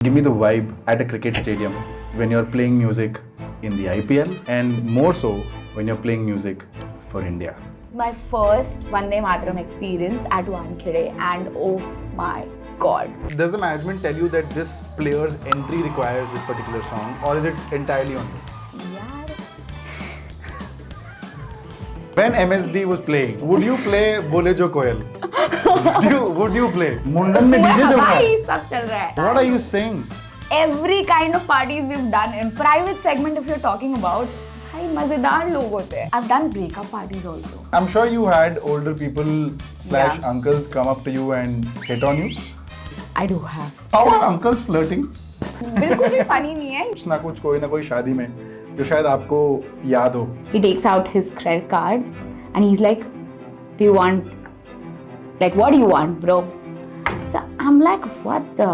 Give me the vibe at a cricket stadium when you're playing music in the IPL and more so when you're playing music for India. My first Vande Mataram experience at Wankhede, and oh my god. Does the management tell you that this player's entry requires this particular song, or is it entirely on you? Yaar, When MSD was playing, would you play Bole Jo Koyal? would you play? Mundan mein DJ चल रहा है. भाई सब चल रहा है. What are you saying? Every kind of parties we've done in private segment if you're talking about, भाई मजेदार लोग होते हैं. I've done breakup parties also. I'm sure you had older people / Yeah. uncles come up to you and hit on you. I do have. How are uncles flirting? बिल्कुल भी funny नहीं है. कुछ ना कोई शादी में जो शायद आपको याद हो. He takes out his credit card and he's like, do you want, like what do you want bro? So I'm like, what the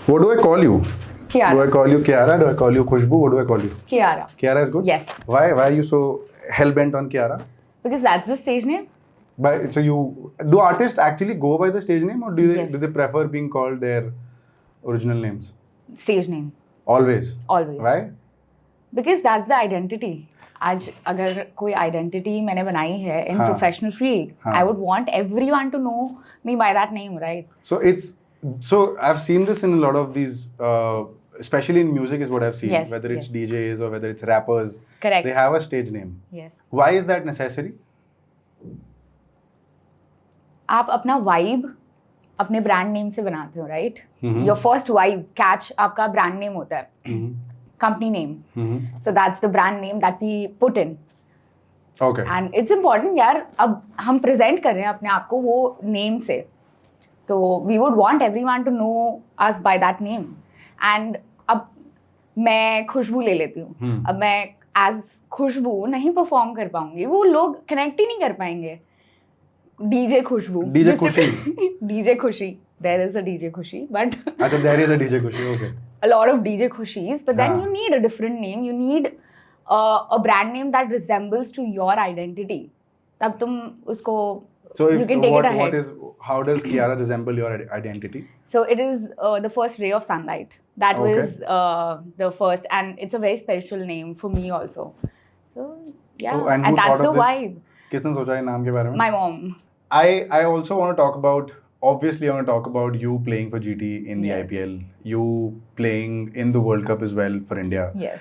What do I call you? Kiara. Do I call you Kiara? Do I call you Khushbu? What do I call you? Kiara. Kiara is good? Yes. Why are you so hell-bent on Kiara? Because that's the stage name. But so do artists actually go by the stage name, or Yes. do they prefer being called their original names? Stage name. Always. Always. Why? Because that's the identity. आज अगर कोई identity मैंने बनाई है in हाँ. professional field, हाँ. I would want everyone to know me by that name, right? So I've seen this in a lot of these, especially in music is what I've seen. Yes, Whether it's yes. DJs or whether it's rappers, Correct. they have a stage name. Yes. Why is that necessary? आप अपना vibe अपने brand name से बनाते हो, right? Mhm. Your first vibe catch आपका brand name होता है, Mhm. company name. Mhm. So that's the brand name that we put in. Okay. And it's important यार, अब हम present कर रहे हैं अपने आप को वो name से, तो we would want everyone to know us by that name. And अब मैं खुशबू ले लेती हूँ, अब मैं as खुशबू नहीं perform कर पाऊंगी, वो लोग connect ही नहीं कर पाएंगे. DJ खुशबू. DJ खुशी. DJ खुशी. There is a DJ खुशी, but अच्छा, there is a DJ Khushi. Okay. a lot of DJ Khushis, but then हाँ. you need a different name. You need a brand name that resembles to your identity. तब तुम उसको So you can take it ahead. how does Kiara resemble your identity? So it is the first ray of sunlight. That Okay. was the first, and it's a very special name for me also. So yeah, Oh, and who and thought that's of the this? vibe. किसने सोचा है नाम के बारे में? My mom. I also want to talk about, obviously I want to talk about you playing for GT in the Yes. IPL, you playing in the World Cup as well for India. Yes.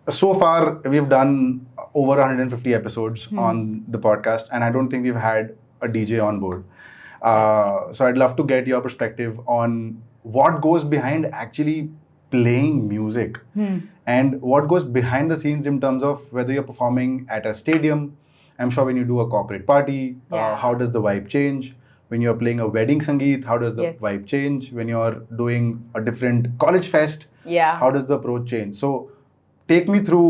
So far we've done over 150 episodes on the podcast, and I don't think we've had a DJ on board. So I'd love to get your perspective on what goes behind actually playing music and what goes behind the scenes in terms of whether you're performing at a stadium. I'm sure when you do a corporate party, Yeah. how does the vibe change? When you're playing a wedding sangeet, how does the Yes. vibe change? When you're doing a different college fest, Yeah. how does the approach change? So take me through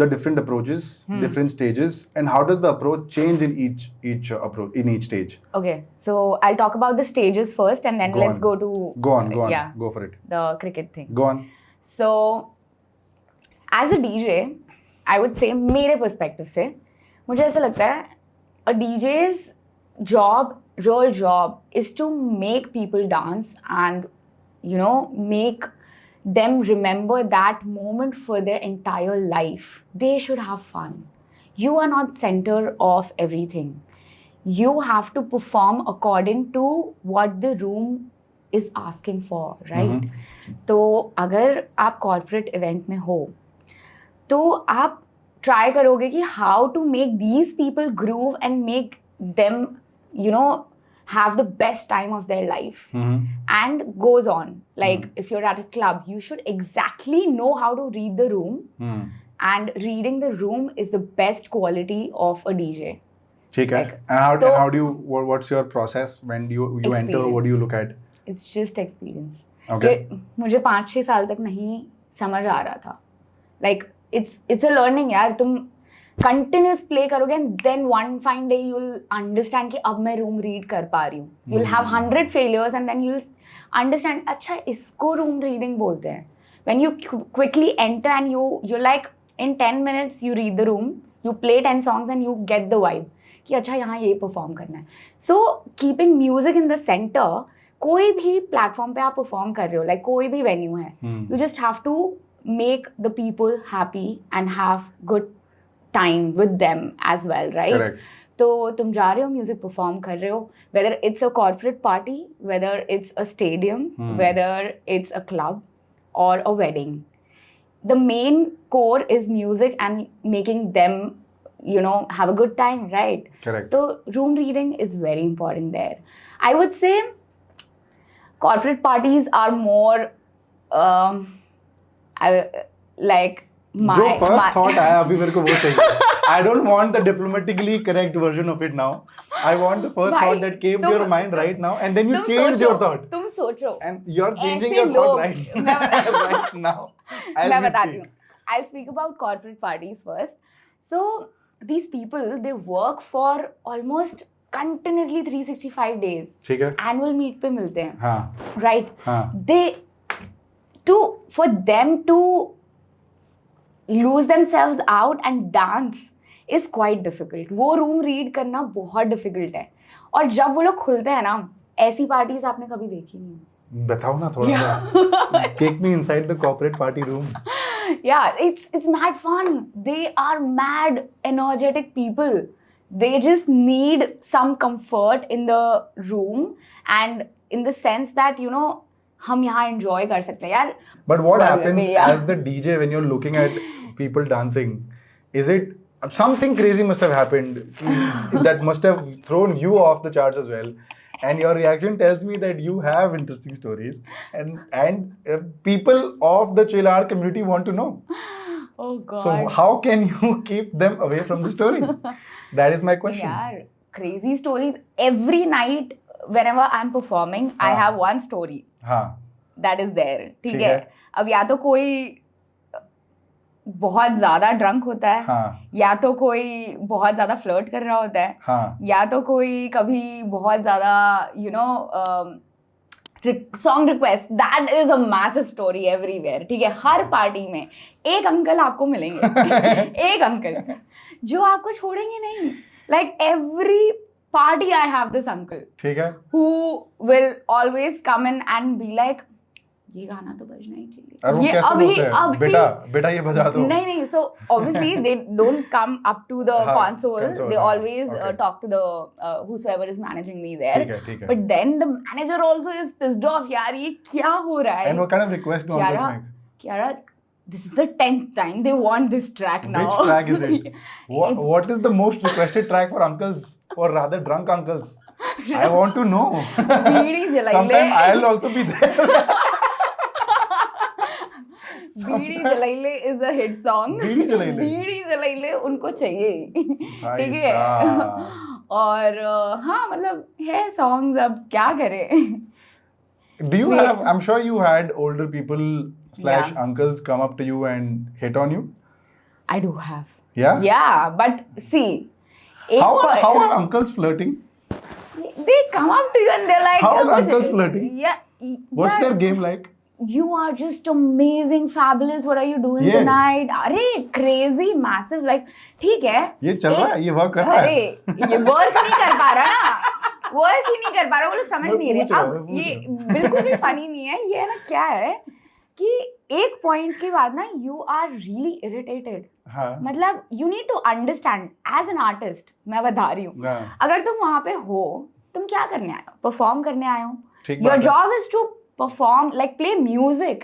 the different approaches, different stages, and how does the approach change in each approach in each stage? Okay. So I'll talk about the stages first, and then Go let's on. go to Go on, Yeah, go for it. the cricket thing. Go on. So as a DJ, I would say मेरे perspective से मुझे ऐसा लगता है a DJ's job, real job, is to make people dance and make them remember that moment for their entire life. They should have fun. You are not center of everything. You have to perform according to what the room is asking for, right? तो अगर आप corporate event में हो तो आप try करोगे कि how to make these people groove and make them have the best time of their life and goes on. Like if you're at a club, you should exactly know how to read the room, and reading the room is the best quality of a DJ. ठीक है. Like, And तो- how do you, what's your process when you enter? What do you look at? It's just experience. Okay. ये मुझे 5-6 साल तक नहीं समझ आ रहा था. Like it's a learning यार. तुम कंटिन्यूस प्ले करोगे and then one fine day you will understand कि अब मैं रूम रीड कर पा रही हूँ. You will have 100 failures and then you will understand अच्छा इसको रूम रीडिंग बोलते हैं. When you quickly enter and you're like in 10 minutes you read the room, you play 10 songs and you get the vibe कि अच्छा यहाँ ये perform करना है. So keeping music in the center, कोई भी प्लेटफॉर्म पे आप परफॉर्म कर रहे हो, लाइक कोई भी वेन्यू है, you just have to make the people happy and have good time with them as well, right? Correct. तो तुम जा रहे हो म्यूजिक परफॉर्म कर रहे हो, whether it's a corporate party, whether it's a stadium, whether it's a club or a wedding, the main core is music and making them, you know, have a good time, right? Correct. So room reading is very important there. I would say corporate parties are more like जो first thought आया अभी मेरे को वो चाहिए. I don't want the diplomatically correct version of it now. I want the first thought that came to your mind right now, and then you changed your thought. तुम सोचो. And you're changing your thought right now. मैं बताती हूँ. I'll speak about corporate parties first. So these people, they work for almost continuously 365 days. ठीक है. Annual meet पे मिलते हैं. हाँ. Right. हाँ. For them to lose themselves out and dance is quite difficult. वो रूम रीड करना बहुत डिफिकल्ट है. और जब वो लोग खुलते हैं ना, ऐसी पार्टीज आपने कभी देखी नहीं. बताओ ना थोड़ा सा. Take me inside the corporate party room. Yeah, it's mad fun. They are mad energetic people. They just need some comfort in the room and in the sense that, you know, हम यहाँ enjoy कर सकते हैं यार. But what happens as the DJ when you're looking at people dancing? Is it something crazy must have happened that must have thrown you off the charts as well? And your reaction tells me that you have interesting stories, and people of the chill hour community want to know. Oh God! So how can you keep them away from the story? That is my question. Yeah, crazy stories every night. Whenever I'm performing, I have one story. हाँ. That is there. ठीक है. अब या तो कोई बहुत ज्यादा drunk होता है, हाँ. या तो कोई बहुत ज्यादा फ्लर्ट कर रहा होता है, हाँ. या तो कोई कभी बहुत ज्यादा you know song request. That is a massive story everywhere. ठीक है. हर पार्टी में एक अंकल आपको मिलेंगे. एक अंकल जो आपको छोड़ेंगे नहीं. Like every party I have this uncle. ठीक है. Who will always come in and be like, ये गाना तो बजना ही चाहिए. और वो कैसे बोलते हैं? बेटा ये बजा दो. नहीं. So obviously they don't come up to the console. They always talk to the whosoever is managing me there. ठीक है. But then the manager also is pissed off. यार ये क्या हो रहा है? And what kind of request do uncles make? Kiara, this is the 10th time they want this track now. Which track is it? What is the most requested track for uncles? Or rather drunk uncles? I want to know. Bidi जलाइले. Sometime I'll also be there. Bidi जलाइले is a hit song. बीड़ी जलाइले उनको चाहिए. ठीक है. और हाँ मतलब है songs. अब क्या करें? Do you have? I'm sure you had older people / uncles come up to you and hit on you. I do have. Yeah. Yeah, but see. How are uncles flirting? They come up to you and they're like, how are uncles flirting? Yeah. What's their game like? You are just amazing, fabulous. What are you doing tonight? अरे crazy, massive. Like ठीक है. ये चल रहा है, ये work कर रहा है. अरे ये work नहीं कर पा रहा ना. Work ही नहीं कर पा रहा. वो लोग समझ नहीं रहे. अब ये बिल्कुल भी funny नहीं है. ये ना क्या है कि एक पॉइंट के बाद ना यू आर रियली इरिटेटेड. मतलब you need to understand as an artist. मैं बता रही हूँ, अगर तुम वहां पे हो, तुम क्या करने आए हो? परफॉर्म करने आए हो. Your job is to perform, like play music.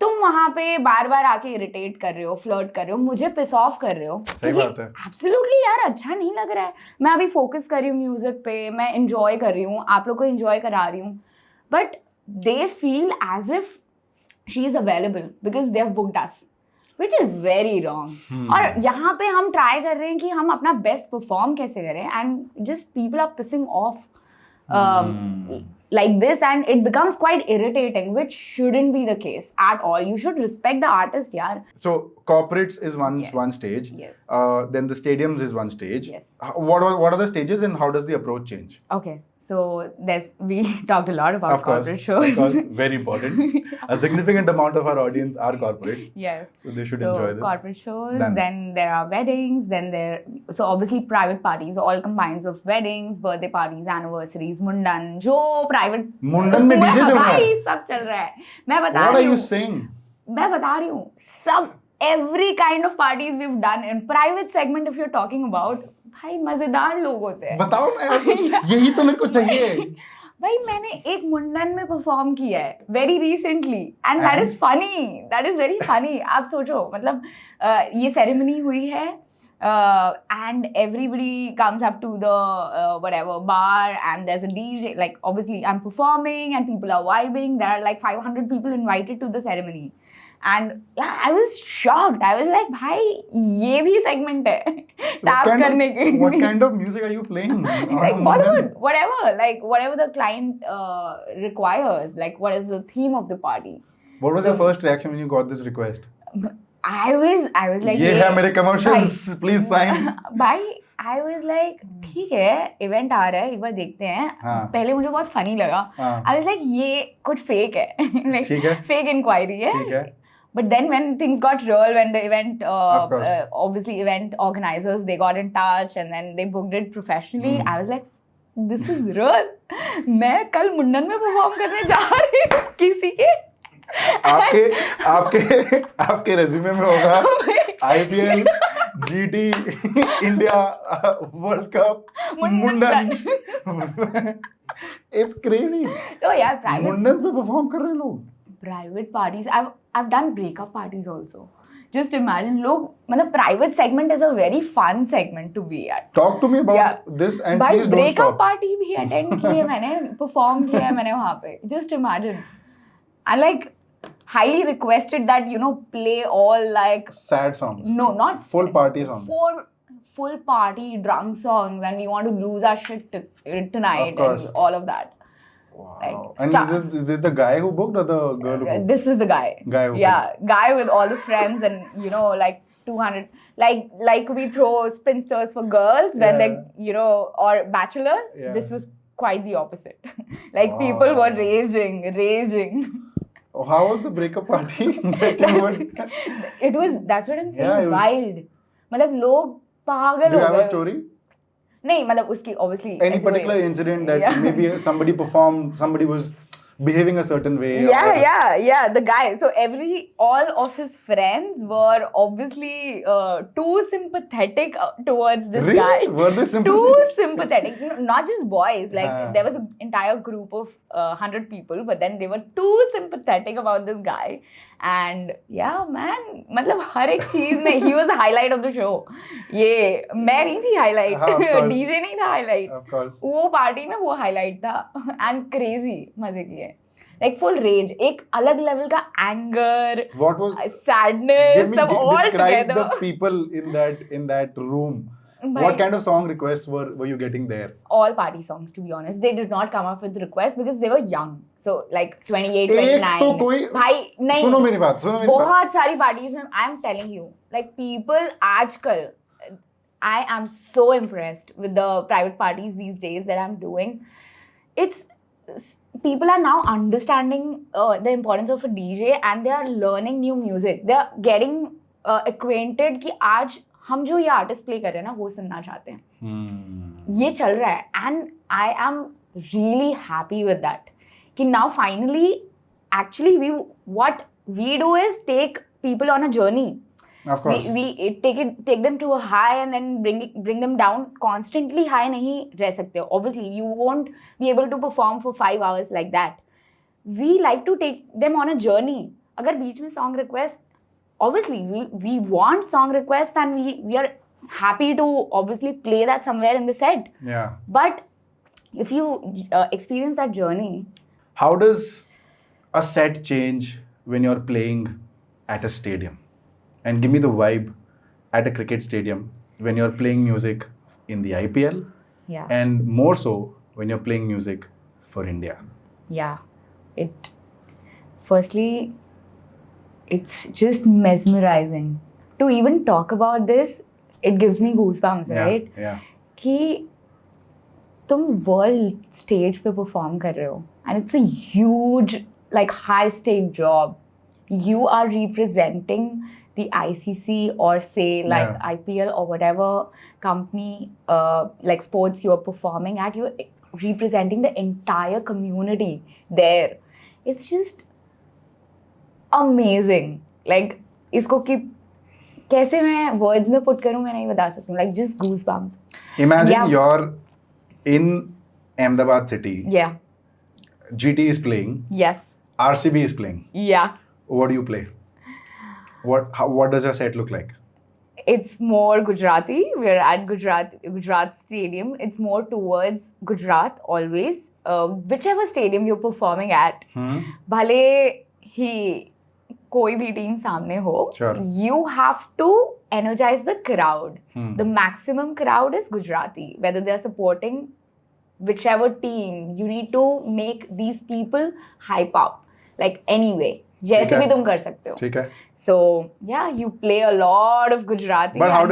तुम वहां पे बार बार आके इरिटेट कर रहे हो, फ्लर्ट कर रहे हो, मुझे पिस ऑफ कर रहे हो. सही बात है. एब्सोल्युटली यार, अच्छा नहीं लग रहा है. मैं अभी फोकस कर रही हूँ म्यूजिक पे, मैं एंजॉय कर रही हूँ, आप लोग को एंजॉय करा रही हूँ. But they feel as if she is available because they have booked us, which is very wrong. और यहाँ पे हम ट्राई कर रहे हैं कि हम अपना बेस्ट परफॉर्म कैसे करें, and just people are pissing off. like this, and it becomes quite irritating, which shouldn't be the case at all. You should respect the artist, yaar. So corporates is Yes. one stage. Yes. Then the stadiums is one stage. Yes. What are the stages and how does the approach change? Okay, so we talked a lot about Of course, corporate shows. of course, very important. A significant amount of our audience are corporates, Yes. so they should So enjoy this. corporate shows, Done. then there are weddings, then so obviously private parties, all combines of weddings, birthday parties, anniversaries, mundan, जो private मुंडन में DJ चल रहा है? भाई सब चल रहा है, मैं बता What are रही you हूँ, saying? मैं बता रही हूँ, सब every kind of parties we've done in private segment if you're talking about, भाई मजेदार लोग होते हैं. बताओ ना यार कुछ. यही तो मेरे को चाहिए. भाई मैंने एक मुंडन में परफॉर्म किया है very recently and that is funny, that is very funny. आप सोचो, मतलब ये सेरेमनी हुई है and everybody comes up to the whatever bar and there's a DJ, like obviously I'm performing and people are vibing. There are like 500 people invited to the ceremony and yeah, I was shocked. I was like, bhai ye bhi segment hai tap karne ke. What kind of music are you playing? Like Bollywood, whatever, like whatever the client requires, like what is the theme of the party. What was your first reaction when you got this request? I was like, ये है मेरे commercials, please sign. भाई I was like, ठीक है, event आ रहा है, एक बार देखते हैं. हाँ. पहले मुझे बहुत फनी लगा. हाँ. I was like, ये कुछ फेक है, like ठीक है. fake inquiry है. ठीक है. But then when things got real, when the event, Of course. obviously event organizers, they got in touch and then they booked it professionally. I was like, this is real. मैं कल मुंडन में perform करने जा रही हूँ किसी के. आपके रेज्यूमे में होगा IPL, GT, India world cup, मुंडन. It's crazy. तो यार private मुंडन पे परफॉर्म कर रहे हैं लोग. private parties, I've done breakup parties also. Just imagine, लोग मतलब private segment is a very fun segment to be at. Talk to me about Yeah. this and भाई please don't breakup stop. party भी attend की है मैंने, perform किया है मैंने वहाँ पे. Just imagine. I like highly requested that, you know, play all like Sad songs. no, not Full party songs. full party drunk songs and we want to lose our shit tonight Of course. and all of that. Wow. Like, And is this the guy who booked or the girl who booked? This is the guy. Guy who Yeah, guy with all the friends and you know like 200 like we throw spinsters for girls when Yeah. they, you know, or bachelors. Yeah. This was quite the opposite. Like people were Wow. raging. Oh, how was the breakup party? That you were- It was, that's what I'm saying, Yeah, it was- wild. मतलब लोग पागल Do you हो have a गए. story? नहीं मतलब उसकी obviously Any ऐसे particular कोई- incident that Yeah. maybe somebody performed, somebody was behaving a certain way? Yeah, the guy. So all of his friends were obviously too sympathetic towards this Really? guy. Were they Too sympathetic? sympathetic. Not just boys. Like there was an entire group of 100 people, but then they were too sympathetic about this guy. And yeah, man, मतलब हर एक चीज में he was the highlight of the show. ये मैं नहीं थी highlight. हाँ, of course. DJ नहीं था highlight. Of course. वो पार्टी में वो हाईलाइट था एंड क्रेजी मजे किए लाइक फुल रेज एक अलग लेवल का एंगर What was? सैडनेस सब all describe the together people in that room. Bhai. What kind of song requests were you getting there? all party songs to be honest they did not come up with requests because they were young so like 28 एक 29 तो कोई भाई नहीं सुनो मेरी बात बहुत सारी पार्टीज में I am telling you like people आजकल I am so impressed with the private parties these days that I'm doing. People are now understanding the importance of a DJ and they are learning new music. They are getting acquainted कि आज हम जो ये artist play कर रहे हैं ना वो सुनना चाहते हैं. ये चल रहा है and I am really happy with that. कि now finally actually what we do is take people on a journey. Of course. We take them to a high and then bring them down. Constantly high नहीं रह सकते. Obviously, you won't be able to perform for 5 hours like that. We like to take them on a journey. अगर बीच में song request, obviously we want song requests and we are happy to obviously play that somewhere in the set. Yeah. But if you experience that journey, How does a set change when you're playing at a stadium? And give me the vibe at a cricket stadium when you're playing music in the IPL yeah. and more so when you're playing music for India. Yeah, it. Firstly, it's just mesmerizing to even talk about this. It gives me goosebumps, right? Yeah. कि तुम world stage पे perform कर रहे हो, and it's a huge, like, high stake job. You are representing the ICC or say like Yeah. IPL or whatever company, like sports you're performing at. You're representing the entire community there. It's just amazing. Like, इसको कि कैसे मैं words में put करूँ मैं नहीं बता सकती हूँ. Like, just goosebumps. Imagine Yeah. you're in Ahmedabad city. Yeah. GT is playing. Yes. RCB is playing. Yeah. What do you play? What does your set look like? It's more Gujarati. We're at Gujarat Stadium. It's more towards Gujarat always. Whichever stadium you're performing at, भले ही कोई भी team सामने हो, Sure. you have to energize the crowd. The maximum crowd is Gujarati. Whether they're supporting whichever team, you need to make these people hype up. Like, anyway, जैसे भी तुम कर सकते हो. ठीक है. So yeah, you play a lot of Gujarati. But how and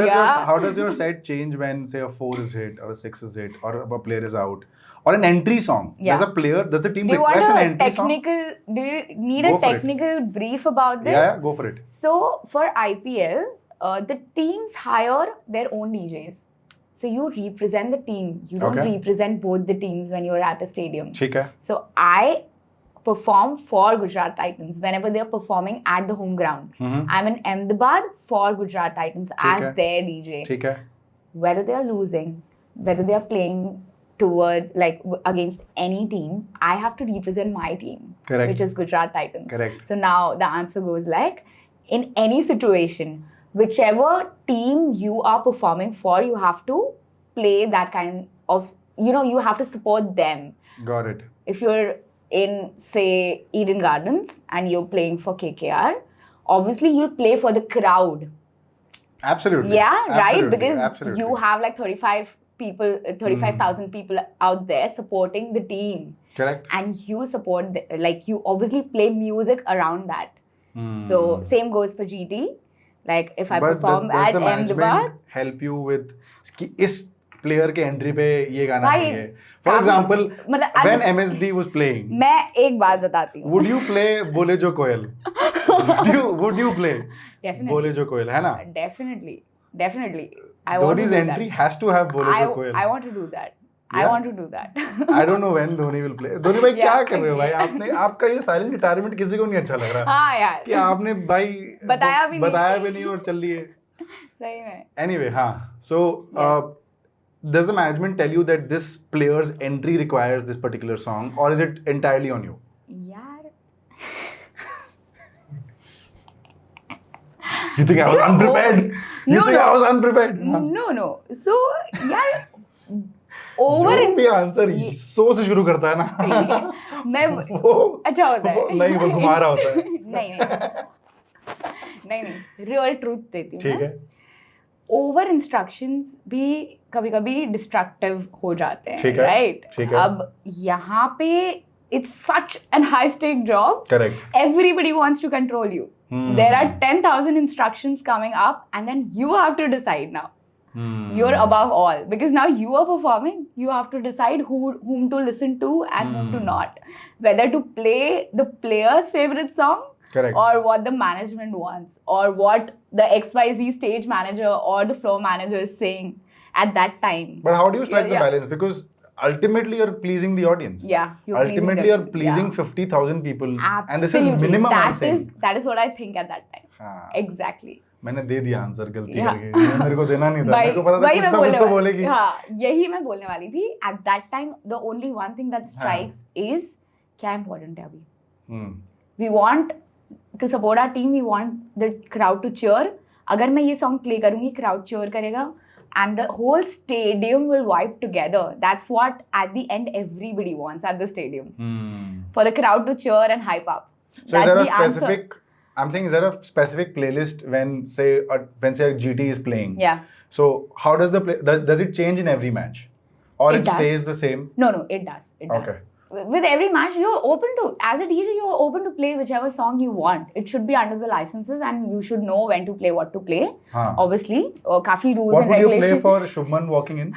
does your set change when say a 4 is hit or a 6 is hit or a player is out or an entry song? Yeah. Does the team do you request want an a entry song? do you need Go a for it. technical brief about this? Yeah, go for it. So for IPL, the teams hire their own DJs. So you represent the team. You don't Okay. represent both the teams when you're at a stadium. ठीक है. So I perform for Gujarat Titans whenever they're performing at the home ground. I'm in Ahmedabad for Gujarat Titans ठीक as है. their DJ. ठीक है. Whether they are losing, whether they are playing towards like against any team, I have to represent my team, Correct. which is Gujarat Titans. Correct. So now the answer goes like, in any situation, whichever team you are performing for, you have to play that kind of, you have to support them. Got it. If you're in, say, Eden Gardens and you're playing for KKR, obviously you'll play for the crowd. Absolutely. Yeah, right? Absolutely. Because Absolutely. you have like 35,000 people out there supporting the team. Correct. And you support, you obviously play music around that. So, same goes for GT. Like, if I But perform does at the management Ahmedabad, help you with कि इस player के entry पे ये गाना भाई, चाहिए? For example, मतलब when MSD was playing, मैं एक बात बताती हूँ. would you play बोले जो कोयल? Would you play Definitely. बोले जो कोयल है ना? Definitely. I want to Dhoni's do entry that. has to have बोले जो कोयल. I want to do that. I Yeah. want to do that. I don't know when Dhoni will play. Dhoni भाई Yeah, क्या कर रहे हो भाई? okay. आपका ये silent retirement किसी को नहीं अच्छा लग रहा हाँ यार. कि आपने भाई बताया भी नहीं और चल लिए. सही में. Anyway, so does the management tell you that this player's entry requires this particular song, or is it entirely on you? यार. You think I was unprepared? You think I was unprepared? No. So यार. Over जो भी answer so से शुरू करता है ना मैं वो अच्छा होता है. नहीं वो घुमा रहा होता है. नहीं रियल ट्रूथ देती हूँ. ठीक है. ओवर इंस्ट्रक्शंस भी कभी कभी डिस्ट्रक्टिव हो जाते हैं. ठीक है. राइट. ठीक है. अब यहाँ पे it's such a high stake job. Correct. Everybody wants to control you. There are 10,000 instructions coming up, and then you have to decide now. You're above all, because now you are performing. You have to decide whom to listen to and whom to not. Whether to play the player's favorite song, Correct. or what the management wants, or what the XYZ stage manager or the floor manager is saying at that time. But how do you strike the Yeah. balance? Because ultimately you're pleasing the audience. Yeah, Ultimately you're pleasing 50,000 people, and this is Absolutely. minimum. I'm saying. That is what I think at that time. हाँ. Exactly. मैंने दे दिया answer गलती Yeah. करके. मेरे को देना नहीं था. मेरे को पता था वही मैं कुछ तो बोलेगी. हाँ, यही मैं बोलने वाली थी. At that time, the only one thing that strikes is क्या important है अभी. We want to support our team. We want the crowd to cheer. अगर मैं ये song play करूँगी, crowd cheer करेगा, and the whole stadium will vibe together. That's what at the end everybody wants at the stadium. For the crowd to cheer and hype up. So That's is there a the answer. specific? I'm saying, is there a specific playlist when say a GT is playing? Yeah. So how does does it change in every match, or It it does. stays the same? No, it does. It does. Okay. with every match, you're open to, as a DJ, you're open to play whichever song you want. It should be under the licenses and you should know when to play, what to play. हाँ. Obviously, काफी rules What and would you play regulations. for Shubman walking in?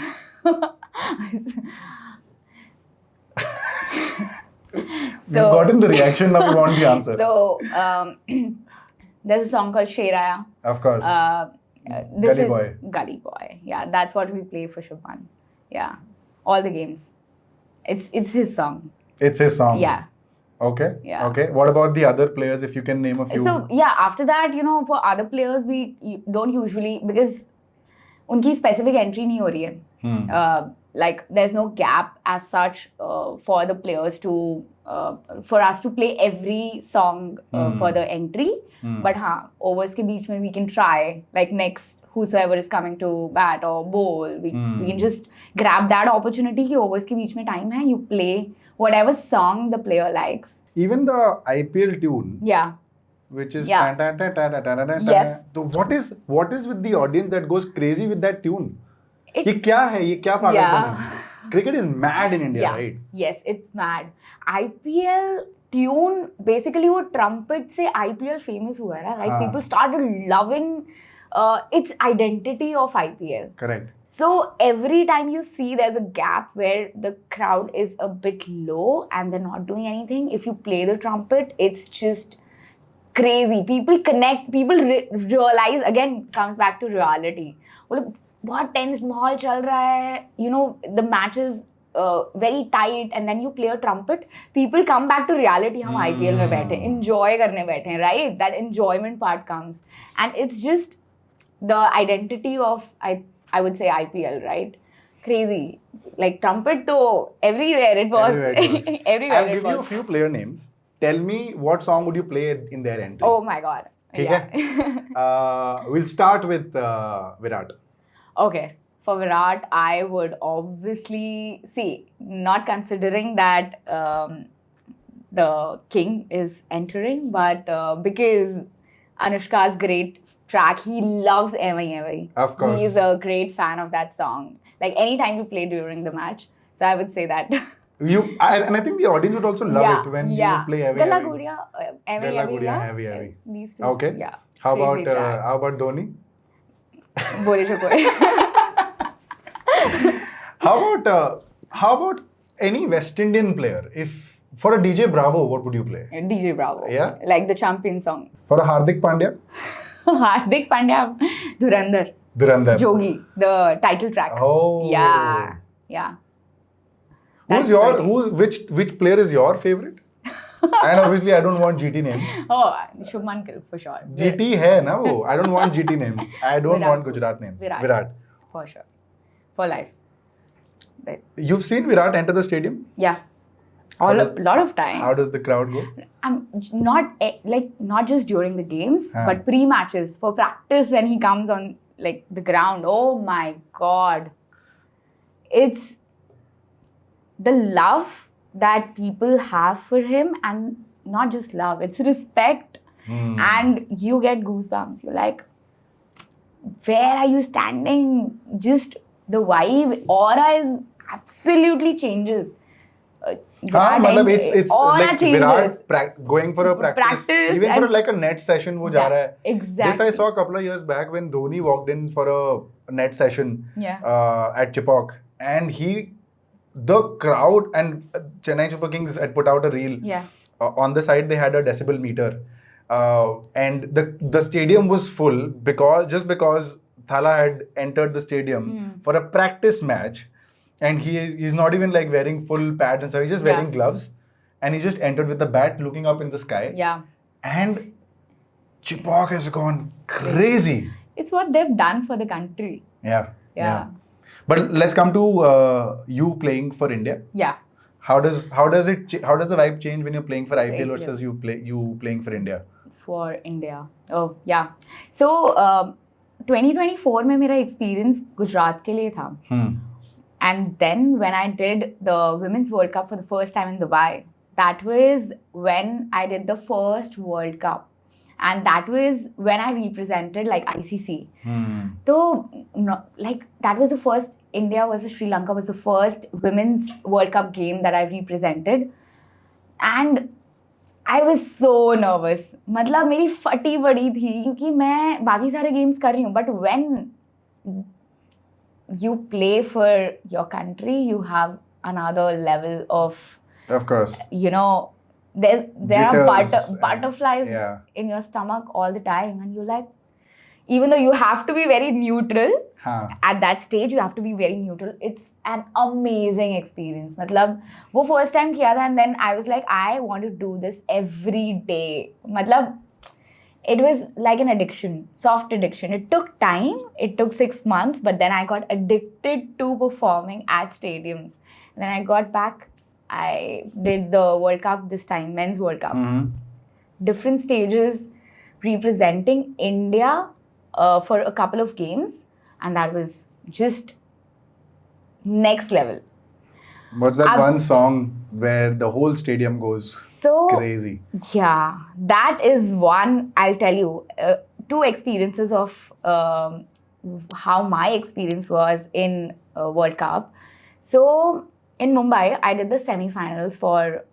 We've gotten the reaction, now we want the answer. So, there's a song called Sheraya. Of course. This Gully is Boy. Gully Boy. Yeah, that's what we play for Shubman. Yeah, all the games. It's his song. It's his song. Yeah. Okay. Yeah. Okay. What about the other players, if you can name a few? So yeah, after that, you know, for other players, we don't usually, because उनकी specific entry नहीं हो रही है. Like there's no gap as such for the players to for us to play every song for the entry. But हाँ, overs के बीच में we can try, like next whosoever is coming to bat or bowl, we can just grab that opportunity कि overs के बीच में time है, you play whatever song the player likes. Even the IPL tune, Yeah. which is Yeah. Yes. So what is with the audience that goes crazy with that tune? It- ये क्या है? ये क्या पागलपन Yeah. है? Cricket is mad in India, Yeah. right? Yes, it's mad. IPL tune, basically वो trumpet से IPL famous हुआ है ना, like हाँ. people started loving its identity of IPL. Correct. So every time you see there's a gap where the crowd is a bit low and they're not doing anything, if you play the trumpet, it's just crazy. People connect, people realize, again comes back to reality. वो लोग बहुत tense माहौल चल रहा है, you know, the match is very tight, and then you play a trumpet, people come back to reality. हम IPL में बैठे हैं, enjoy करने बैठे हैं, right? That enjoyment part comes, and it's just the identity of I would say IPL, right? Crazy, like trumpet to everywhere it was. Everywhere it works. Everywhere I'll it give you a works. few player names. Tell me what song would you play in their entry? Oh my god. ठीक Yeah. है? We'll start with Virat. Okay. For Virat, I would obviously see, not considering that the king is entering, but because Anushka's great track, he loves Evai Evai. Of course. He is a great fan of that song. Like anytime you play during the match. So I would say that. And I think the audience would also love it when you play Heavy Galla Heavy. Gudiya, Evai Galla Evai, Gudiya, yeah. Heavy Heavy. These two. Okay. Yeah. How Crazy track. about Dhoni? Bole Chokore. How about any West Indian player? If for a DJ Bravo, what would you play? DJ Bravo. Yeah? Like the champion song. For a Hardik Pandya? Hardik Pandya, Dhurandhar. Dhurandhar. Jogi, the title track. Oh. Yeah. That's Which player is your favorite? And obviously I don't want GT names. Oh, Shubman Gill for sure. GT hai na wo. I don't want GT names. I don't Virat. want Gujarat names. Virat. For sure. For life. But, You've seen Virat enter the stadium? yeah. How Lot of time. How does the crowd go? I'm not just during the games, Huh. but pre-matches, for practice when he comes on like the ground. Oh my god. It's the love that people have for him, and not just love, it's respect. And you get goosebumps. You're like, where are you standing? Just the vibe, aura is absolutely changes. it's aura like changes. Virat going for a practice even for and- like a net session wo ja raha hai. Exactly. This I saw a couple of years back when Dhoni walked in for a net session Yeah. at Chipok, and the crowd, and Chennai Super Kings had put out a reel. Yeah. On the side they had a decibel meter, and the stadium was full because Thala had entered the stadium for a practice match, and he's not even like wearing full pads and stuff. He's just wearing gloves, and he just entered with the bat, looking up in the sky. Yeah. And Chipok has gone crazy. It's what they've done for the country. Yeah. But let's come to you playing for India. Yeah. How does the vibe change when you're playing for IPL IPL. versus you playing for India? For India. Oh, yeah. So, 2024 में मेरा experience Gujarat के लिए था. And then when I did the Women's World Cup for the first time in Dubai, that was when I did the first World Cup. and that was when I represented like ICC. So, no, like that was the first India versus Sri Lanka was the first women's World Cup game that I represented, and I was so nervous. मतलब मेरी फटी पड़ी थी क्योंकि मैं बाकी सारे games कर रही हूँ, but when you play for your country, you have another level of course, you know, there are Jitters butterflies yeah. in your stomach all the time, and you're like, even though you have to be very neutral at that stage, you have to be very neutral. It's an amazing experience. मतलब वो first time किया था, and then I was like, I want to do this every day. मतलब it was like an addiction, soft addiction. It took time. It took 6 months, but then I got addicted to performing at stadiums. And then I got back. I did the World Cup this time, Men's World Cup. Different stages representing India for a couple of games, and that was just next level. What's that one song where the whole stadium goes crazy? Yeah, that is one. I'll tell you, 2 experiences of how my experience was in World Cup. So in Mumbai, I did the semi-finals for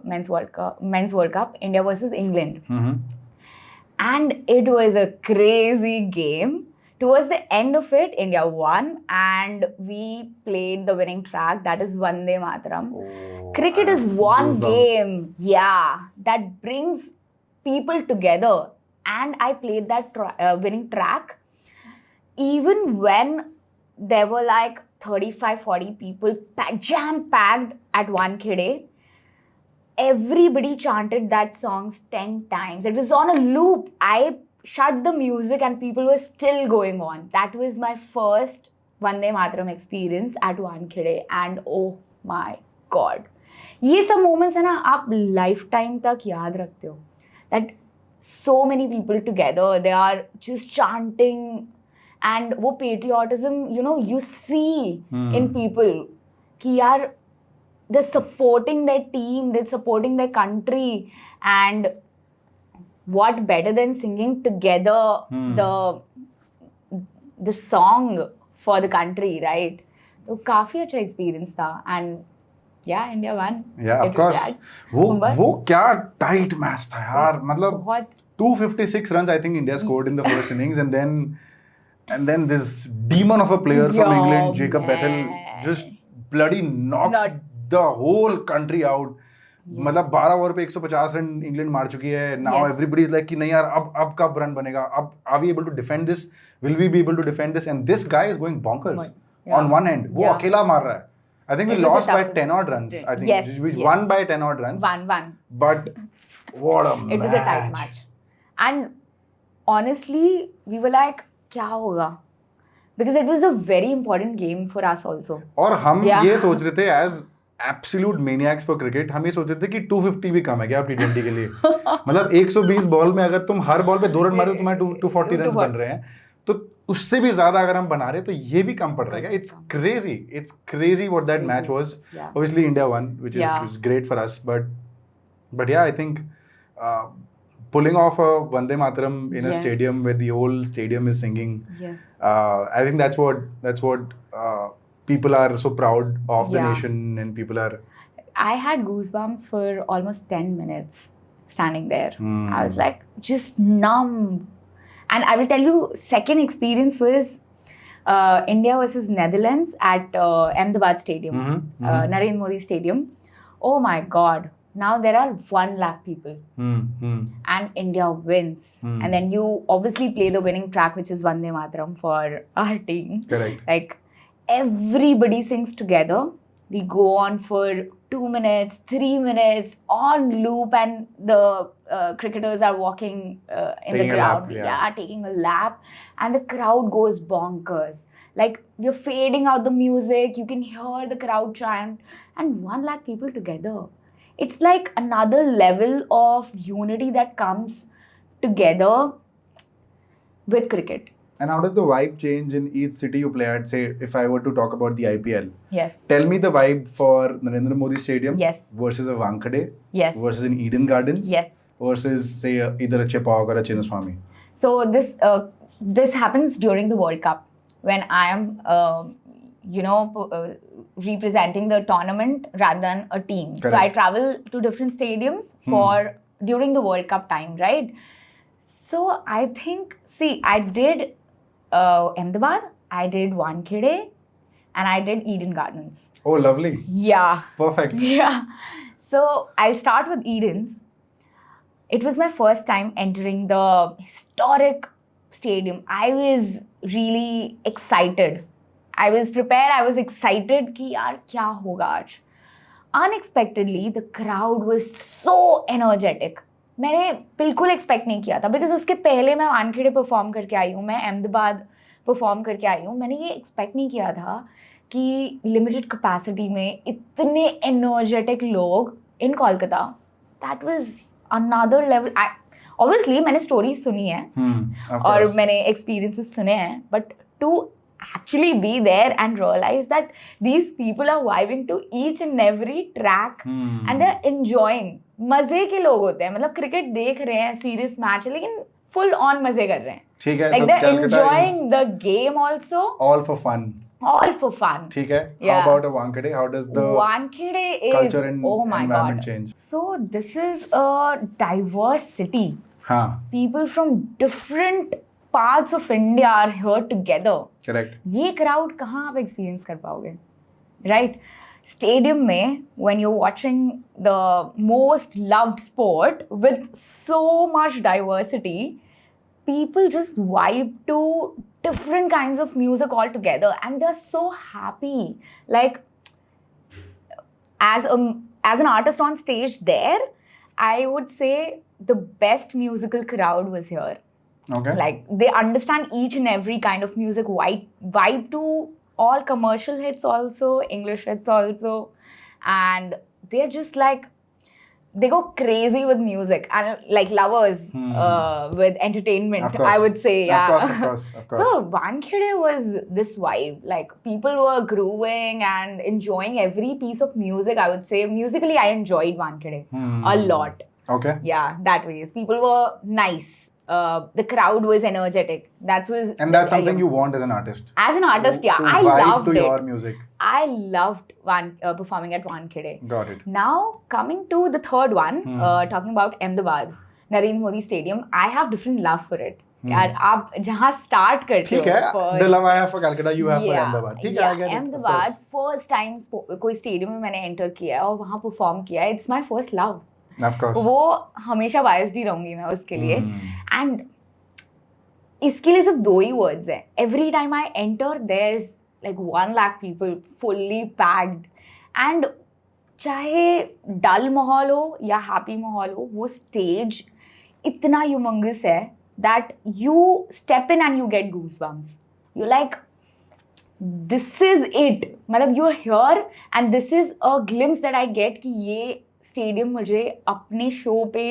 Men's World Cup, India versus England. And it was a crazy game. Towards the end of it, India won, and we played the winning track. That is Vande Mataram. Cricket is one game, that brings people together. And I played that winning track. Even when there were like 35-40 people jam-packed at one khede, everybody chanted that song 10 times. It was on a loop. I shut the music and people were still going on. That was my first Vande Mataram experience at Wankhede, and oh my god. ये सब moments है ना, आप lifetime तक याद रखते हो. That so many people together, they are just chanting, and वो patriotism, you know, you see in people कि यार, they're supporting their team, they're supporting their country, and what better than singing together the song for the country, right? So काफी अच्छा experience था, and yeah, India won. Yeah, of course. वो क्या tight match था यार, मतलब 256 runs I think India scored in the first innings, and then this demon of a player from England, Jacob Bethel, just bloody knocks the whole country out. मतलब 12 over पे 150 run England मार चुकी है. Now everybody is like कि नहीं यार, अब कब रन बनेगा, अब are we able to defend this, will we be able to defend this, and this guy is going bonkers on one end. वो अकेला मार रहा है. I think we lost by 10 odd runs. I think we won by 10 odd runs. One. But what a match. It was a tight match. And honestly, we were like, क्या होगा? Because it was a very important game for us also. और हम ये सोच रहे थे as absolute maniacs for cricket, हम ये सोच रहे थे कि 250 भी कम है क्या T20 के लिए. मतलब 120 बॉल में अगर तुम हर बॉल पे 2 रन मारो तो तुम्हारे 240 रन बन रहे हैं. तो उससे भी ज्यादा अगर हम बना रहे तो ये भी कम पड़ रहा है. It's crazy what that match was. Obviously India won, which is great for us, but yeah, I think pulling off a Vande Mataram in a stadium where the whole stadium is singing, I think that's what people are so proud of the nation, and people are. I had goosebumps for almost 10 minutes standing there. I was like just numb. And I will tell you, second experience was India versus Netherlands at Ahmedabad Stadium, Narendra Modi Stadium. Oh my God. Now there are 1 lakh people. And India wins. And then you obviously play the winning track, which is Vande Mataram for our team. Correct. Like everybody sings together. We go on for 2 minutes, 3 minutes on loop, and the cricketers are walking in the crowd. Taking a lap, and the crowd goes bonkers. Like you're fading out the music, you can hear the crowd chant, and 1 lakh people together. It's like another level of unity that comes together with cricket. And how does the vibe change in each city you play at? Say, if I were to talk about the IPL. Yes. Tell me the vibe for Narendra Modi Stadium. Yes. Versus a Wankhede. Yes. Versus in Eden Gardens. Yes. versus say either a Chepauk or a Chinnaswamy? So this happens during the World Cup when I am representing the tournament rather than a team. Correct. So I travel to different stadiums for during the World Cup time, right? So I think, see, I did Ahmedabad, I did Wankhede, and I did Eden Gardens. Oh, lovely. Yeah. Perfect. Yeah. So I'll start with Eden's. It was my first time entering the historic stadium. I was really excited. I was prepared. I was excited कि यार क्या होगा आज. Unexpectedly, the crowd was so energetic. मैंने बिल्कुल expect नहीं किया था बिकॉज उसके पहले मैं वानखेड़े परफॉर्म करके आई हूँ, मैं अहमदाबाद परफॉर्म करके आई हूँ. मैंने ये एक्सपेक्ट नहीं किया था कि लिमिटेड कैपेसिटी में इतने एनर्जेटिक लोग in Kolkata. That was another level. Obviously मैंने स्टोरीज सुनी है और मैंने एक्सपीरियंसेस सुने हैं, but to actually be there and realize that these people are vibing to each and every track and they're enjoying. मजे के लोग होते हैं, मतलब क्रिकेट देख रहे हैं, सीरियस मैच है लेकिन फुल ऑन मजे कर रहे हैं. ठीक है. Like they're enjoying the game also. All for fun. All for fun. ठीक है. How about a Wankhede? How does the Wankhede is culture and environment change? So this is a diverse city. हाँ. People from different parts of India are here together. Correct. ये crowd कहाँ आप experience कर पाओगे, right? Stadium में when you're watching the most loved sport with so much diversity, people just vibe to different kinds of music all together and they're so happy. Like as an artist on stage there, I would say the best musical crowd was here. Okay. Like they understand each and every kind of music, vibe to all commercial hits also, English hits also, and they're just like, they go crazy with music and like lovers with entertainment, I would say. Yeah. Of course. So Wankhede was this vibe. Like people were grooving and enjoying every piece of music. I would say musically, I enjoyed Wankhede a lot. Okay. Yeah, that way. People were nice. The crowd was energetic. That's something you want as an artist. As an artist, yeah, I vibe loved to it. your music. I loved performing at Wankhede. Got it. Now coming to the third one, talking about Ahmedabad, Narendra Modi Stadium. I have different love for it. यार आप जहाँ start करते हो. ठीक है. The love I have for Calcutta, you have for Ahmedabad. ठीक है, I get it. Ahmedabad first time कोई stadium में मैंने enter किया है और वहाँ perform किया है. It's my first love. Of course. वो हमेशा biased ही रहूंगी मैं उसके लिए. And इसके लिए सिर्फ दो ही words हैं. Every time I enter, there's like 1 lakh people fully packed. And चाहे dull माहौल हो या happy माहौल हो, वो stage इतना humongous है that you step in and you get goosebumps. You're like, this is it. मतलब you're here and this is a glimpse that I get कि ये stadium मुझे अपने show पे,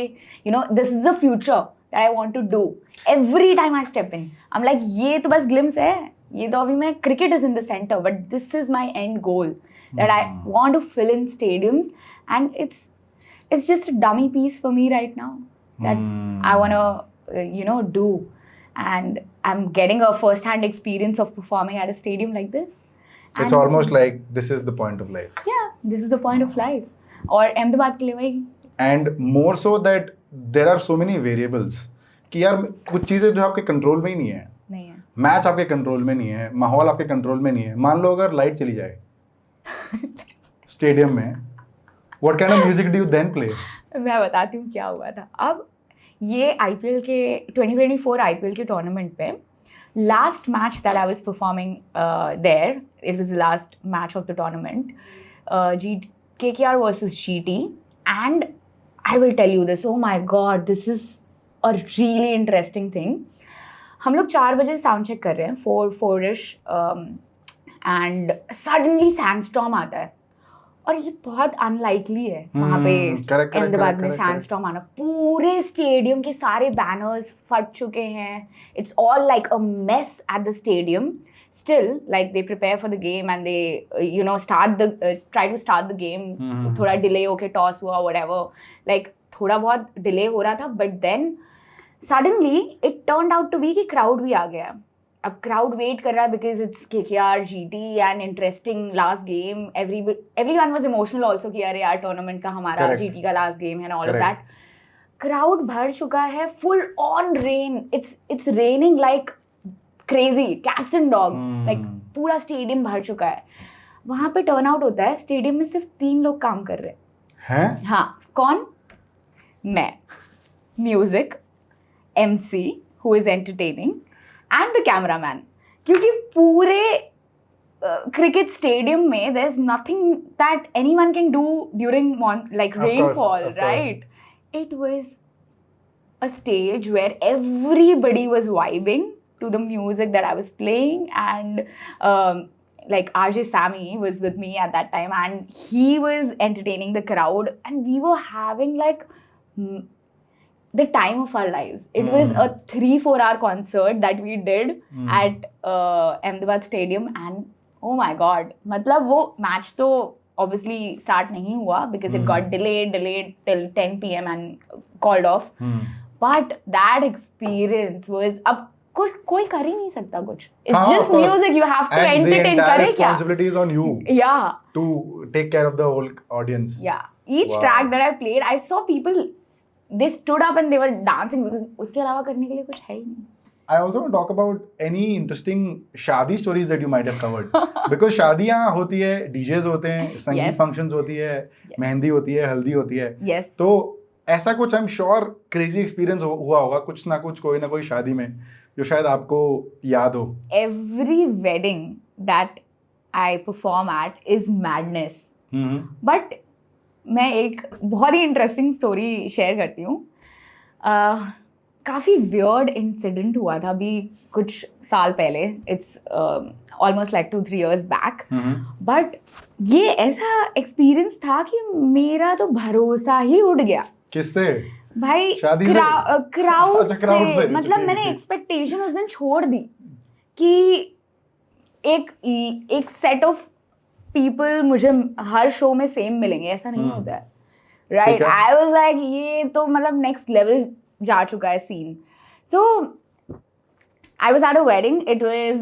you know, this is the future that I want to do. Every time I step in, I'm like, ये तो बस glimpse है. ये तो अभी मैं, cricket is in the center, but this is my end goal that I want to fill in stadiums, and it's just a dummy piece for me right now that I want to do, and I'm getting a first-hand experience of performing at a stadium like this. It's almost like this is the point of life. Yeah, this is the point of life. और अहमदाबाद के लिए वही. And more so that there are so many variables कि यार कुछ चीज़ें जो आपके कंट्रोल में ही नहीं है. मैच आपके कंट्रोल में नहीं है, माहौल आपके कंट्रोल में नहीं है. मान लो अगर लाइट चली जाए स्टेडियम में, what kind of music do you then play? मैं बताती हूँ क्या हुआ था. अब ये आईपीएल के 2024 आईपीएल के टूर्नामेंट पे last match that I was performing there, it was the last match of the tournament, KKR versus GT, and I will tell you this, oh my god, this is a really interesting thing. हम लोग 4 बजे sound check कर रहे हैं, 4-ish, and suddenly sandstorm आता है. और ये बहुत अनलाइकली है वहाँ पे अहमदाबाद में सैंडस्टॉर्म आना. पूरे स्टेडियम के सारे बैनर्स फट चुके हैं. It's all like a mess at the stadium. Still, like they prepare for the game and they try to start the game. थोड़ा delay होके toss हुआ, whatever. Like थोड़ा बहुत डिले हो रहा था, but then suddenly it turned out to be कि crowd भी आ गया. अब क्राउड वेट कर रहा है because it's KKR GT and interesting last game. Everyone was emotional also कि अरे यार टूर्नामेंट का हमारा Correct. GT का लास्ट गेम है and all of Correct. That. Crowd भर चुका है, full on rain. It's raining like crazy, cats and dogs, like पूरा स्टेडियम भर चुका है. वहाँ पे टर्न आउट होता है, स्टेडियम में सिर्फ 3 लोग काम कर रहे हैं. हाँ, कौन? मैं, music, MC who is entertaining and the cameraman. क्योंकि पूरे cricket stadium में there's nothing that anyone can do during like rainfall, right? It was a stage where everybody was vibing to the music that I was playing, and like RJ Sammy was with me at that time, and he was entertaining the crowd, and we were having like the time of our lives. It was a 3-4 hour concert that we did at Ahmedabad Stadium, and oh my god, मतलब वो match तो obviously start नहीं हुआ because it got delayed till 10 PM and called off. But that experience was, अब कुछ कोई कर ही नहीं सकता कुछ. It's just music, you have to entertain. करे क्या? And the responsibility is on you. Yeah. To take care of the whole audience. Yeah. Each track that I played, I saw people, they stood up and they were dancing because उसके अलावा करने के लिए कुछ है ही नहीं. I also want to talk about any interesting शादी stories that you might have covered. Because शादियाँ होती है, DJs होते हैं, संगीत functions होती है, मेहंदी होती है, हल्दी होती है. Yes. तो ऐसा कुछ I'm sure crazy experience हुआ होगा कुछ ना कुछ कोई ना कोई शादी में जो शायद आपको याद हो. Every wedding that I perform at is madness. But मैं एक बहुत ही इंटरेस्टिंग स्टोरी शेयर करती हूँ. काफ़ी वियर्ड इंसिडेंट हुआ था अभी कुछ साल पहले. It's almost like 2-3 years back. But ये ऐसा एक्सपीरियंस था कि मेरा तो भरोसा ही उड़ गया. किससे? भाई क्राउड से. मतलब मैंने एक्सपेक्टेशन उस दिन छोड़ दी कि एक सेट ऑफ पीपल मुझे हर शो में सेम मिलेंगे, ऐसा नहीं होता है. राइट. आई वाज लाइक ये तो मतलब नेक्स्ट लेवल जा चुका है scene. So I was at a wedding. It was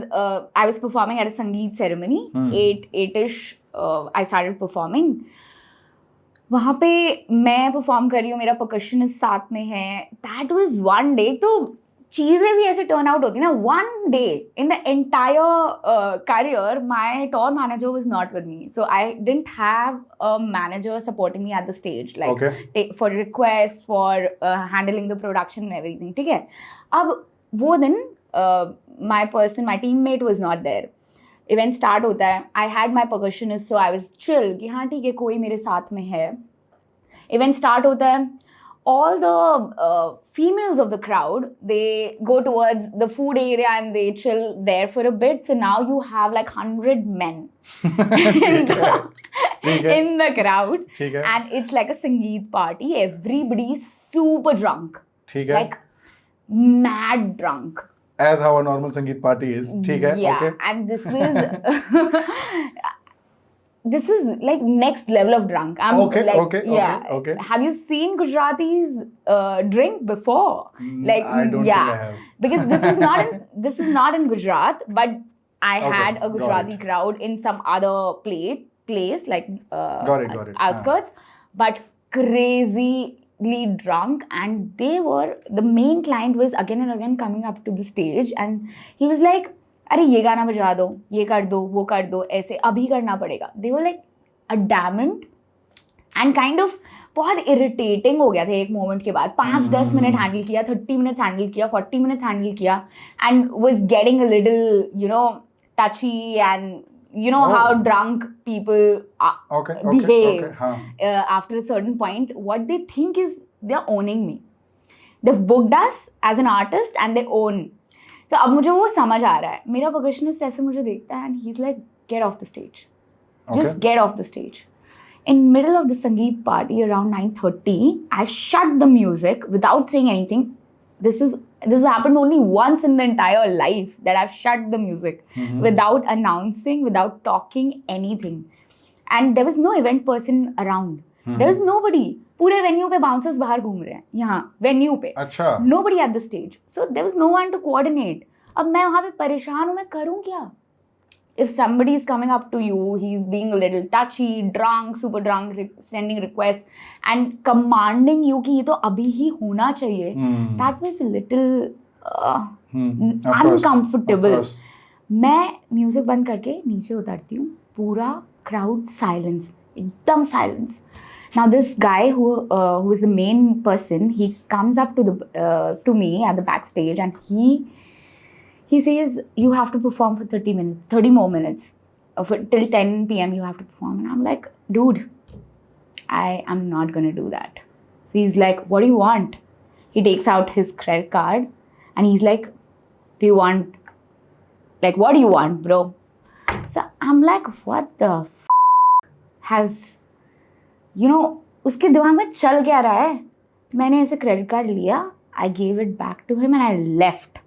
I was performing at a Sangeet ceremony. 8ish I started performing. वहाँ पे मैं परफॉर्म कर रही हूँ, मेरा परकशनिस्ट साथ में है. That was one day. तो चीज़ें भी ऐसे टर्न आउट होती ना. One day in the entire career, my tour manager was not with me, so I didn't have a manager supporting me at the stage, like for requests, for handling the production and everything. ठीक है. अब वो दिन my teammate was not there. Event start होता है. I had my percussionist, so I was chill कि हाँ ठीक है कोई मेरे साथ में है. इवेंट स्टार्ट होता है. All the females of the crowd, they go towards the food area and they chill there for a bit. So now you have like 100 men in the crowd, and it's like a Sangeet party. Everybody's super drunk, like mad drunk. As how a normal Sangeet party is. Yeah, okay. And this was like next level of drunk. Okay. Have you seen Gujaratis drink before? Like, I don't think I have. Because this was not in Gujarat, but I had a Gujarati crowd in some other place like got it. outskirts, but crazily drunk, and the main client was again and again coming up to the stage, and he was like, अरे ये गाना बजा दो, ये कर दो, वो कर दो, ऐसे अभी करना पड़ेगा. They were like adamant and kind of बहुत इरिटेटिंग हो गया था एक मोमेंट के बाद. 5-10 मिनट हैंडल किया, 30 मिनट हैंडल किया, 40 मिनट हैंडल किया, and was getting a little touchy, and how drunk people behave. After a certain point, what they think is they're owning me. They've booked us as an artist and they own. So अब मुझे वो समझ आ रहा है. मेरा percussionist ऐसे मुझे देखता है and he's like, get off the stage. Just get off the stage. In middle of the Sangeet party around 9:30, I shut the music without saying anything. This has happened only once in the entire life that I've shut the music without announcing, without talking anything. And there was no event person around. There was nobody. पूरे venue पे bouncers बाहर घूम रहे हैं, यहाँ venue पे, अच्छा nobody at the stage, so there was no one to coordinate. अब मैं वहाँ पे परेशान हूँ, मैं करूँ क्या? If somebody is coming up to you, he's being a little touchy, drunk, super drunk, sending requests and commanding you कि ये तो अभी ही होना चाहिए, that was a little uncomfortable. मैं म्यूजिक बंद करके नीचे उतरती हूँ, पूरा क्राउड साइलेंस, एकदम silence. Now this guy who is the main person, he comes up to me at the backstage and he says you have to perform for 30 more minutes, till 10 p.m. you have to perform. And I'm like, dude, I am not gonna do that. So he's like, what do you want? He takes out his credit card and he's like, what do you want, bro? So I'm like, what the has, उसके दिमाग में चल क्या रहा है? मैंने ऐसे credit card लिया, I gave it back to him and I left.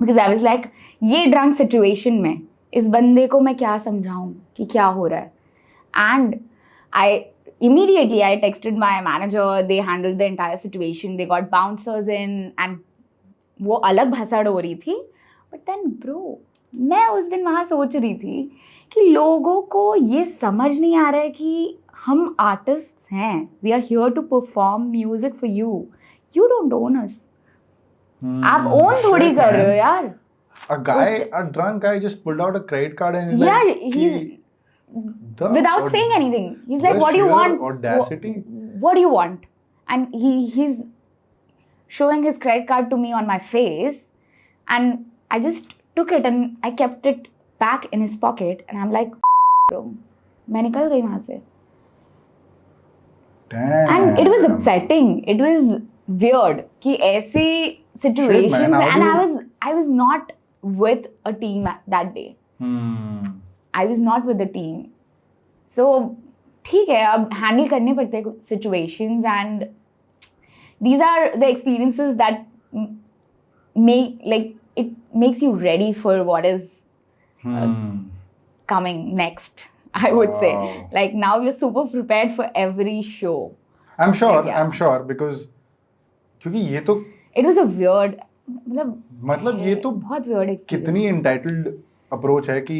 Because I was like, ये ड्रंक सिचुएशन में इस बंदे को मैं क्या समझाऊँ कि क्या हो रहा है? And immediately I texted my manager, they handled the entire situation, they got bouncers in and वो अलग भसड़ हो रही थी. But then bro, मैं उस दिन वहाँ सोच रही थी कि लोगों को ये समझ नहीं आ रहा है कि हम आर्टिस्ट हैं. We are here to perform music for you. You don't own us. आप own थोड़ी कर रहे हो यार. A drunk guy just pulled out a credit card and he's Yeah, like, without saying anything. He's like, what do you want? Audacity. What do you want? And he's showing his credit card to me on my face, and I just took it and I kept it back in his pocket, and I'm like, bro, मैं निकल गई वहाँ से. Damn. And it was upsetting. It was weird कि ऐसे situations, Shit, man, and I was not with a team that day. I was not with the team. So ठीक है, अब handle करने पड़ते हैं situations, and these are the experiences that it makes you ready for what is coming next. I would say, like now we're super prepared for every show. I'm sure, yeah. I'm sure because क्योंकि ये तो It was a weird, मतलब ये तो बहुत weird experience. कितनी entitled approach है कि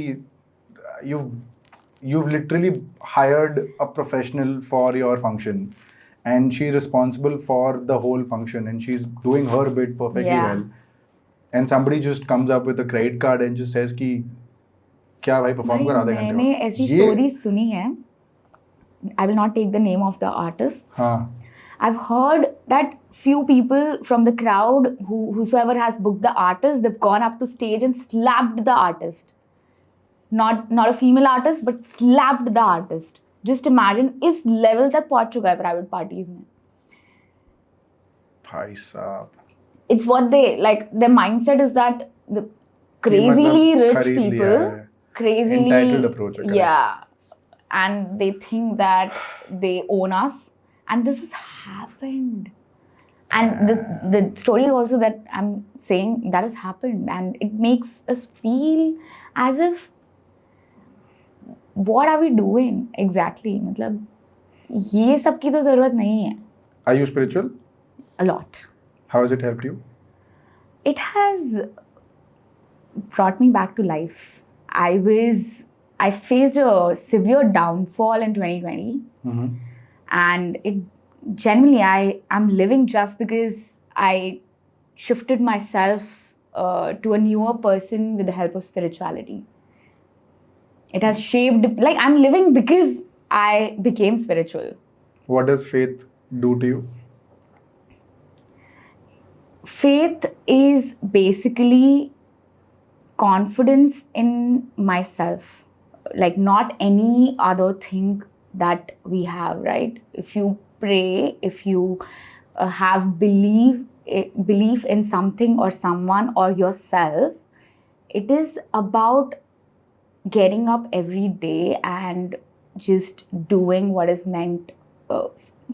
you've literally hired a professional for your function and she's responsible for the whole function and she's doing her bit perfectly well, and somebody just comes up with a credit card and just says कि क्या भाई perform कर आधे घंटे में. मैंने ऐसी story सुनी है. I will not take the name of the artist. हाँ. I've heard that few people from the crowd whosoever has booked the artist, they've gone up to stage and slapped the artist. Not a female artist, but slapped the artist. Just imagine, इस level तक पहुंच चुका है private parties में. भाई साहब. It's what they like. Their mindset is that the crazily rich people, crazily entitled approach. Yeah, and they think that they own us, and this has happened. And the story also that I'm saying that has happened, and it makes us feel as if, what are we doing exactly? मतलब ये सब की तो ज़रूरत नहीं है. Are you spiritual? A lot. How has it helped you? It has brought me back to life. I faced a severe downfall in 2020, and it genuinely I'm living just because I shifted myself to a newer person with the help of spirituality. It has shaped, like I'm living because I became spiritual. What does faith do to you? Faith is basically confidence in myself, like not any other thing that we have, right? If you pray, if you have belief in something or someone or yourself, it is about getting up every day and just doing what is meant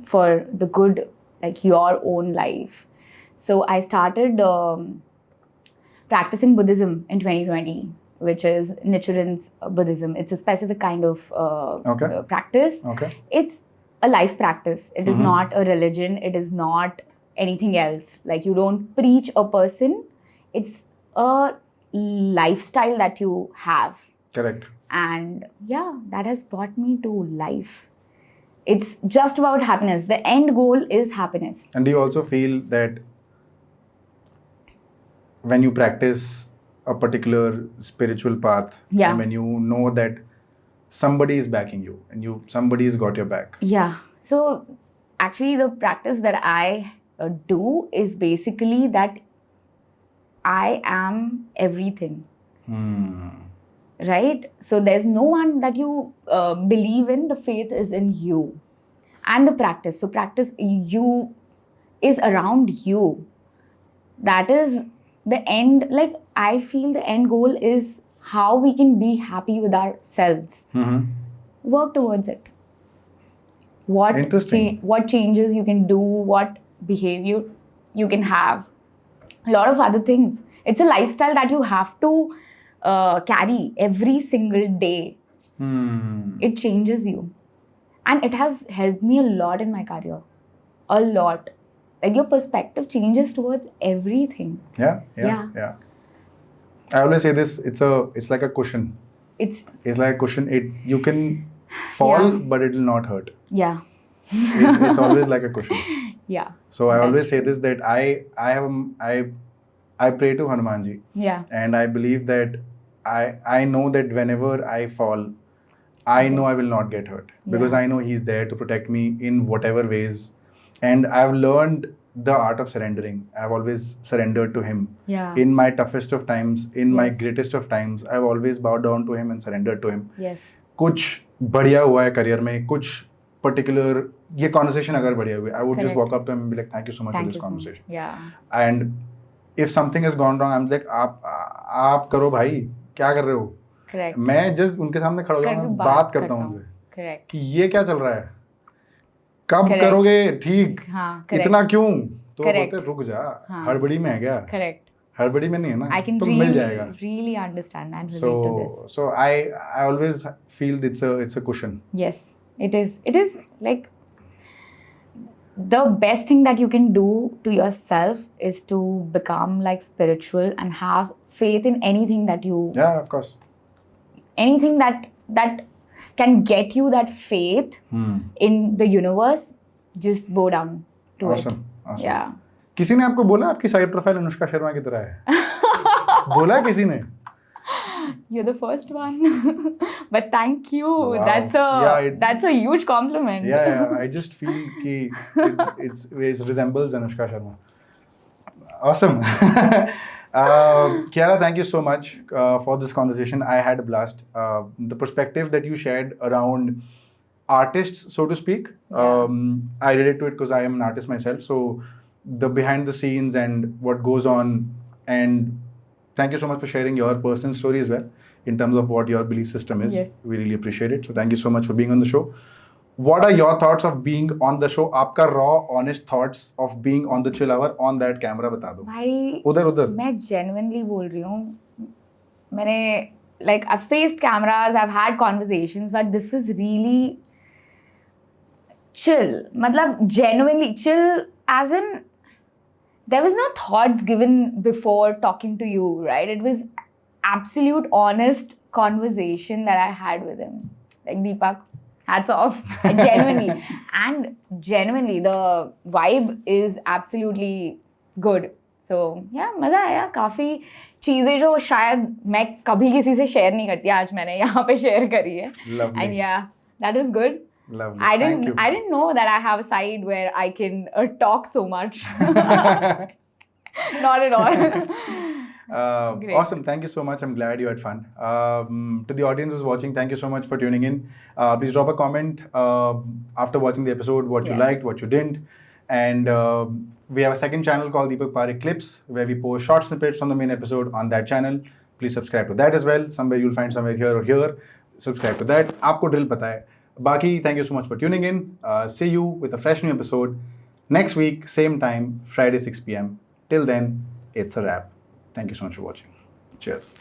for the good, like your own life. So I started practicing Buddhism in 2020, which is Nichiren's Buddhism. It's a specific kind of practice. Okay. It's a life practice. It is not a religion. It is not anything else. Like, you don't preach a person. It's a lifestyle that you have. Correct. And yeah, that has brought me to life. It's just about happiness. The end goal is happiness. And do you also feel that when you practice a particular spiritual path, Yeah. and when you know that somebody is backing you and somebody's got your back? Yeah. So actually, the practice that I do is basically that I am everything. Right? So there's no one that you believe in. The faith is in you. And the practice. So practice you is around you. That is the end. Like, I feel the end goal is how we can be happy with ourselves. Work towards it. What Interesting. what changes you can do, what behavior you can have. A lot of other things. It's a lifestyle that you have to carry every single day. It changes you. And it has helped me a lot in my career. A lot. Like, your perspective changes towards everything. Yeah. I always say this, it's like a cushion. It's like a cushion. You can fall, Yeah. but it will not hurt. Yeah. It's always like a cushion. Yeah. So I That's always say true. this, that I pray to Hanumanji, Yeah. and I believe that I know that whenever I fall, I know I will not get hurt, because Yeah. I know he's there to protect me in whatever ways. And I've learned the art of surrendering. I've always surrendered to him. Yeah. In my toughest of times, in my Yes. greatest of times, I've always bowed down to him and surrendered to him. Yes. कुछ बढ़िया हुआ है career में, कुछ particular ये conversation अगर बढ़िया हुई, I would just Correct. walk up to him and be like, thank you so much for Thank this you so much. conversation. Yeah. And if something has gone wrong, I'm like, आप करो भाई, क्या कर रहे हो? Correct. मैं just उनके सामने खड़ा होकर करके मैं बात करता हूँ उनसे Correct. कि ये क्या चल रहा है, कब Correct. करोगे ठीक, हाँ. Correct. इतना क्यों? तो Correct. बोलते रुक जा, हाँ. हड़बड़ी में है क्या? Correct. हड़बड़ी में नहीं है ना, I can तो मिल really, जाएगा. really understand and relate to this. So I always feel it's a cushion. Yes, it is. It is like the best thing that you can do to yourself is to become like spiritual and have faith in anything that you, Yeah, of course. anything that can get you that faith in the universe. Just bow down to Awesome. it. Awesome. Yeah. किसी ने आपको बोला आपकी side profile Anushka Sharma की तरह है? बोला किसी ने? You're the first one. But thank you. Wow. That's a huge compliment. Yeah. I just feel कि it resembles Anushka Sharma. Awesome. Kiara, thank you so much for this conversation. I had a blast. The perspective that you shared around artists, so to speak, I relate to it because I am an artist myself. So the behind the scenes and what goes on, and thank you so much for sharing your personal story as well in terms of what your belief system is. Yes. We really appreciate it. So thank you so much for being on the show. What are your thoughts of being on the show? आपका raw, honest thoughts of being on the chill hour on that camera बता दो. भाई उधर मैं genuinely बोल रही हूँ. मैंने like I've faced cameras, I've had conversations, but this was really chill. मतलब genuinely chill, as in there was no thoughts given before talking to you, right? It was absolute honest conversation that I had with him. Like, Deepak, hats off. Genuinely. And genuinely, the vibe is absolutely good. So, yeah, मज़ा आया. काफ़ी चीज़ें जो शायद मैं कभी किसी से शेयर नहीं करती, आज मैंने यहाँ पे शेयर करी है. Lovely. And yeah, that was good. Lovely. I Thank you. didn't know that I have a side where I can talk so much. Not at all. Great. Awesome. Thank you so much. I'm glad you had fun. To the audience who's watching, thank you so much for tuning in. Please drop a comment after watching the episode, what you Yes. liked, what you didn't. And we have a second channel called Deepak Parekh Clips, where we post short snippets from the main episode on that channel. Please subscribe to that as well. Somewhere you'll find somewhere here or here. Subscribe to that. आपको drill पता है. Baki, thank you so much for tuning in. See you with a fresh new episode next week, same time, Friday 6 p.m. Till then, it's a wrap. Thank you so much for watching. Cheers.